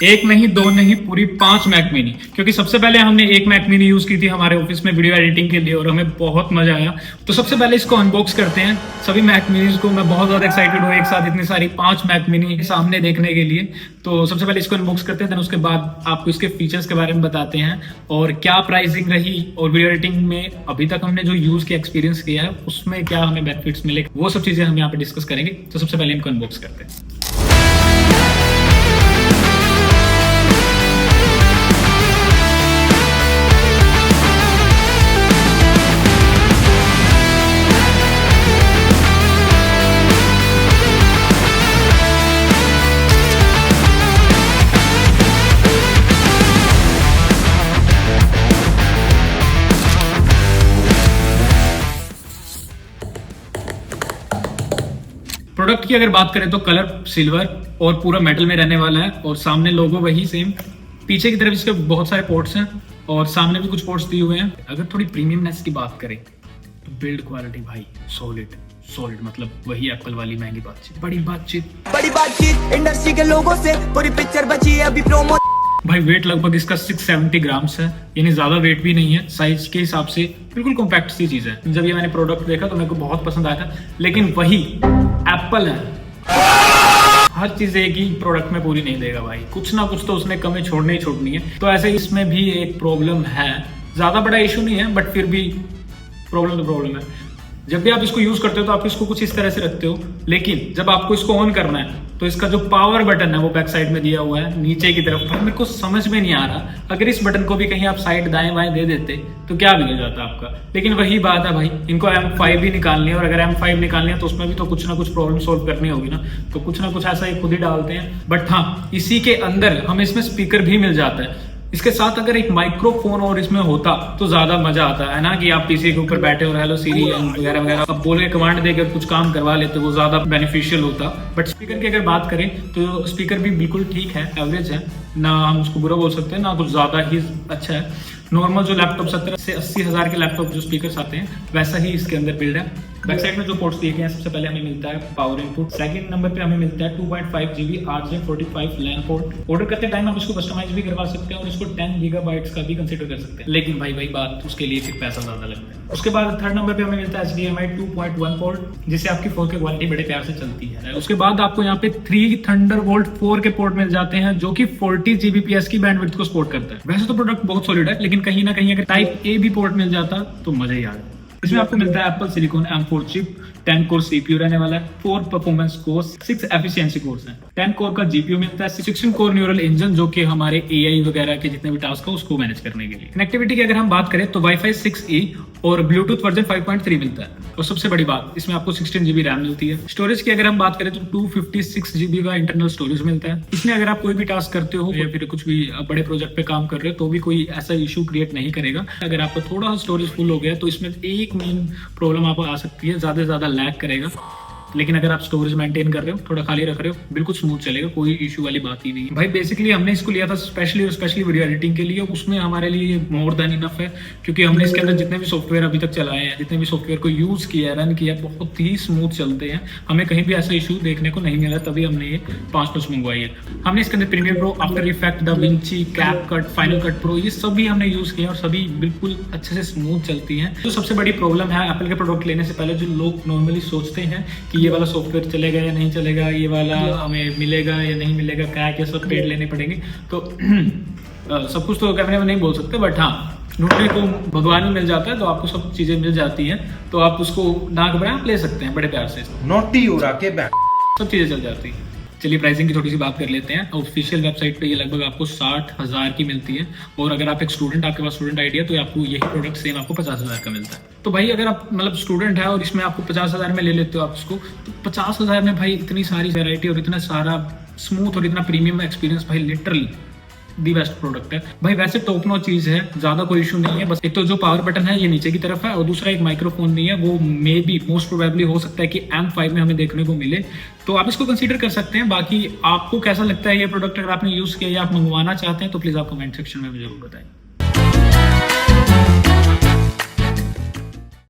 एक नहीं, दो नहीं, पूरी 5 मैक मिनी। क्योंकि सबसे पहले हमने एक मैक मिनी यूज की थी हमारे ऑफिस में वीडियो एडिटिंग के लिए और हमें बहुत मजा आया। तो सबसे पहले इसको अनबॉक्स करते हैं। सभी मैक मिनीज को मैं बहुत ज्यादा एक्साइटेड हूँ एक साथ इतनी सारी 5 मैक मिनी सामने देखने के लिए। तो सबसे पहले इसको अनबॉक्स करते हैं, देन उसके बाद आपको इसके फीचर्स के बारे में बताते हैं और क्या प्राइसिंग रही और वीडियो एडिटिंग में अभी तक हमने जो यूज किया एक्सपीरियंस किया है उसमें क्या हमें बेनिफिट्स मिले, वो सब चीजें हम यहाँ पे डिस्कस करेंगे। तो सबसे पहले इनको अनबॉक्स करते हैं। प्रोडक्ट की अगर बात करें तो कलर सिल्वर और पूरा मेटल में रहने वाला है और सामने लोगो वही सेम। पीछे की तरफ इसके बहुत सारे पोर्ट्स हैं और सामने भी कुछ पोर्ट्स दिए हुए हैं। अगर थोड़ी प्रीमियमनेस की बात करें तो बिल्ड क्वालिटी भाई सॉलिड मतलब वही एप्पल वाली महंगी बातचीत, बड़ी बातचीत इंडस्ट्री के लोगों से पूरी पिक्चर बची है अभी प्रोमो। भाई वेट लगभग इसका 670 ग्राम्स है, यानी ज्यादा वेट भी नहीं है। साइज के हिसाब से बिल्कुल कॉम्पैक्ट सी चीज है। जब ये मैंने प्रोडक्ट देखा तो मेरे को बहुत पसंद आया था, लेकिन वही एप्पल है, हर चीज एक ही प्रोडक्ट में पूरी नहीं देगा भाई, कुछ ना कुछ तो उसने कमी छोड़नी ही छोड़नी है। तो ऐसे इसमें भी एक प्रॉब्लम है, ज्यादा बड़ा इशू नहीं है बट फिर भी प्रॉब्लम है। जब भी आप इसको यूज करते हो तो आप इसको कुछ इस तरह से रखते हो, लेकिन जब आपको इसको ऑन करना है तो इसका जो पावर बटन है वो बैक साइड में दिया हुआ है नीचे की तरफ। भाई मेरे को समझ में नहीं आ रहा, अगर इस बटन को भी कहीं आप साइड दाएं बाएं दे देते तो क्या बिगड़ जाता आपका। लेकिन वही बात है भाई, इनको M5 भी निकालनी है और अगर M5 निकालनी है तो उसमें भी तो कुछ ना कुछ प्रॉब्लम सोल्व करनी होगी ना, तो कुछ ना कुछ ऐसा ही खुद ही डालते हैं। बट हाँ, इसी के अंदर हमें इसमें स्पीकर भी मिल जाता है। इसके साथ अगर एक माइक्रोफोन और इसमें होता तो ज्यादा मजा आता है ना, कि आप पीसी के ऊपर बैठे और हेलो सीरी वगैरह वगैरह आप बोल के कमांड देकर कुछ काम करवा लेते, वो ज्यादा बेनिफिशियल होता। बट स्पीकर की अगर बात करें तो स्पीकर भी बिल्कुल ठीक है, एवरेज है, ना हम उसको बुरा बोल सकते हैं ना कुछ ज्यादा ही अच्छा है। नॉर्मल जो लैपटॉप 70 से 80 हजार के लैपटॉप जो स्पीकर्स आते हैं वैसा ही इसके अंदर बिल्ड है। बैक साइड में जो पोर्ट्स दिए गए हैं, सबसे पहले हमें मिलता है पावर इनपुट, सेकंड नंबर पे हमें मिलता है 2.5 GB RJ45 LAN port. Order करते टाइम आप इसको कस्टमाइज भी करवा सकते हैं और इसको 10 GB का भी कंसीडर कर सकते हैं, लेकिन भाई वही बात, उसके लिए फिर पैसा ज्यादा लगता है। उसके बाद थर्ड नंबर पे हमें मिलता है HDMI 2.1 पोर्ट, जिससे आपकी 4K क्वालिटी बड़े प्यार से चलती है। उसके बाद आपको यहाँ पे 3 थंडरबोल्ट 4 के पोर्ट मिल जाते हैं जो कि 40 Gbps की बैंडविड्थ को सपोर्ट करता है। वैसे तो प्रोडक्ट बहुत सॉलिड है, लेकिन कहीं ना कहीं अगर टाइप A भी पोर्ट मिल जाता तो मजा ही आ जाता। इसमें आपको मिलता है Apple silicon M4 chip, 10 core CPU रहने वाला है, 4 परफॉर्मेंस कोर्स, 6 एफिशिएंसी कोर्स हैं, 10 कोर का GPU मिलता है, 16 कोर न्यूरल इंजन जो कि हमारे AI वगैरह के जितने भी टास्क है उसको मैनेज करने के लिए। कनेक्टिविटी की अगर हम बात करें तो Wi-Fi 6E और ब्लूटूथ वर्जन 5.3 मिलता है। और सबसे बड़ी बात, इसमें आपको 16 GB रैम मिलती है। स्टोरेज की अगर हम बात करें तो 256 GB का इंटरनल स्टोरेज मिलता है। इसमें अगर आप कोई भी टास्क करते हो या फिर कुछ भी बड़े प्रोजेक्ट पे काम कर रहे हो तो भी कोई ऐसा इशू क्रिएट नहीं करेगा। अगर आपका थोड़ा सा स्टोरेज फुल हो गया तो इसमें एक मेन प्रॉब्लम आपको आ सकती है, ज्यादा से ज्यादा लैग करेगा। लेकिन अगर आप स्टोरेज मेंटेन कर रहे हो, थोड़ा खाली रख रहे हो, बिल्कुल स्मूथ चलेगा, कोई इशू वाली बात ही नहीं है। भाई बेसिकली हमने इसको लिया था स्पेशली वीडियो एडिटिंग के लिए, उसमें हमारे लिए मोर देन इनफ है, क्योंकि हमने इसके अंदर जितने भी सॉफ्टवेयर अभी तक चलाए हैं, जितने भी सॉफ्टवेयर को यूज किया, रन किया, बहुत ही स्मूथ चलते हैं। हमें कहीं भी ऐसा इशू देखने को नहीं मिला, तभी हमने ये 5 मंगवाई है। हमने इसके अंदर Premiere Pro, After Effect, Da Vinci, CapCut, Final Cut Pro, ये सभी हमने यूज किया और सभी बिल्कुल अच्छे से स्मूथ चलती हैं। तो सबसे बड़ी प्रॉब्लम है एप्पल के प्रोडक्ट लेने से पहले, जो लोग नॉर्मली सोचते हैं कि ये वाला सॉफ्टवेयर चलेगा या नहीं चलेगा, ये वाला हमें मिलेगा या नहीं मिलेगा, क्या सब पेड लेने पड़ेंगे। तो सब कुछ तो कैमरे में नहीं बोल सकते, बट हाँ, ढूंढने को भगवान में मिल जाता है, तो आपको सब चीजें मिल जाती हैं, तो आप उसको ना घबराएं, आप ले सकते हैं बड़े प्यार से। नोटी हो रहा के सब चीजें चल जाती हैं। चलिए प्राइसिंग की थोड़ी सी बात कर लेते हैं। ऑफिशियल वेबसाइट पे ये लगभग आपको 60,000 की मिलती है, और अगर आप एक स्टूडेंट, आपके पास स्टूडेंट आईडी है, तो आपको यही प्रोडक्ट सेम आपको 50,000 का मिलता है। तो भाई अगर आप मतलब स्टूडेंट है और इसमें आपको 50,000 में ले लेते हो आप इसको, तो 50,000 में भाई इतनी सारी वेराइटी और इतना सारा स्मूथ और इतना प्रीमियम एक्सपीरियंस, भाई लिटरली दी बेस्ट प्रोडक्ट है भाई। वैसे टॉप नॉच चीज है, ज्यादा कोई इशू नहीं है। बस एक तो जो पावर बटन है ये नीचे की तरफ है, और दूसरा एक माइक्रोफोन नहीं है, वो मे बी मोस्ट प्रोबेबली हो सकता है कि M5 में हमें देखने को मिले, तो आप इसको कंसीडर कर सकते हैं। बाकी आपको कैसा लगता है ये प्रोडक्ट, अगर आपने यूज किया या आप मंगवाना चाहते हैं तो प्लीज आप कमेंट सेक्शन में मुझे जरूर बताएं।